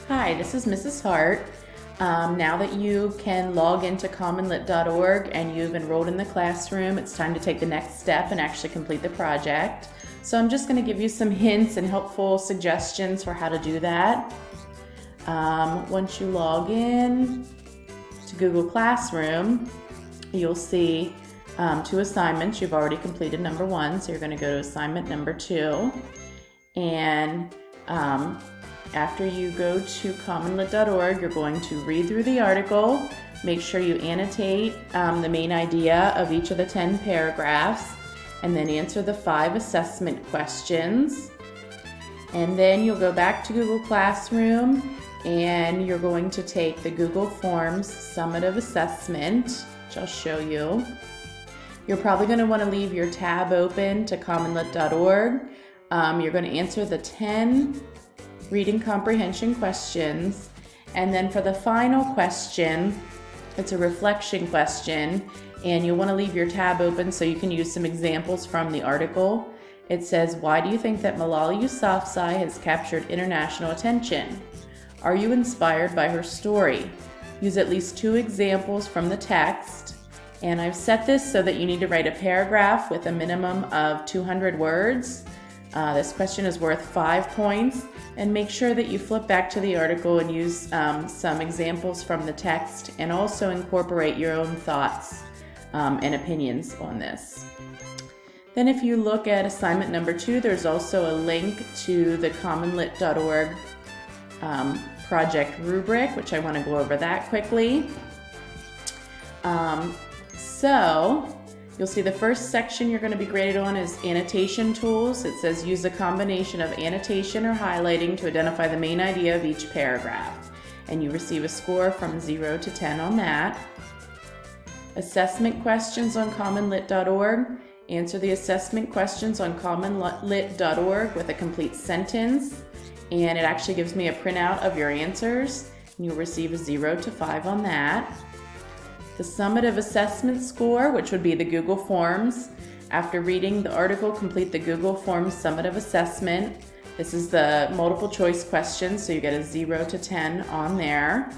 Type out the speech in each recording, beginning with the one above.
Hi, this is Mrs. Hart. Now that you can log into commonlit.org and you've enrolled in the classroom, it's time to take the next step and actually complete the project. So I'm just going to give you some hints and helpful suggestions for how to do that. Once you log in to Google Classroom, you'll see 2 assignments. You've already completed number 1, so you're going to go to assignment number 2. And after you go to commonlit.org, you're going to read through the article. Make sure you annotate the main idea of each of the 10 paragraphs, and then answer the 5 assessment questions. And then you'll go back to Google Classroom, and you're going to take the Google Forms summative assessment, which I'll show you. You're probably going to want to leave your tab open to commonlit.org. You're going to answer the 10 reading comprehension questions, and then for the final question, it's a reflection question, and you'll want to leave your tab open so you can use some examples from the article. It says, why do you think that Malala Yousafzai has captured international attention? Are you inspired by her story? Use at least 2 examples from the text, and I've set this so that you need to write a paragraph with a minimum of 200 words. This question is worth 5 points, and make sure that you flip back to the article and use some examples from the text, and also incorporate your own thoughts and opinions on this. Then if you look at assignment number 2, there's also a link to the commonlit.org project rubric, which I want to go over that quickly. So you'll see the first section you're going to be graded on is annotation tools. It says use a combination of annotation or highlighting to identify the main idea of each paragraph. And you receive a score from 0 to 10 on that. Assessment questions on commonlit.org. Answer the assessment questions on commonlit.org with a complete sentence. And it actually gives me a printout of your answers. And you'll receive a 0 to 5 on that. The summative assessment score, which would be the Google Forms. After reading the article, complete the Google Forms summative assessment. This is the multiple choice questions, so you get a 0 to 10 on there.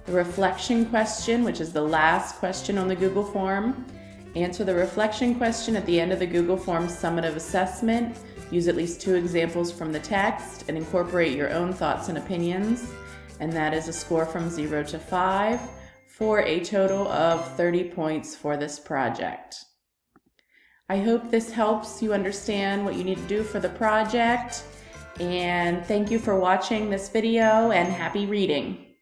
The reflection question, which is the last question on the Google form. Answer the reflection question at the end of the Google Forms summative assessment. Use at least 2 examples from the text and incorporate your own thoughts and opinions. And that is a score from 0 to 5. For a total of 30 points for this project. I hope this helps you understand what you need to do for the project, and thank you for watching this video, and happy reading.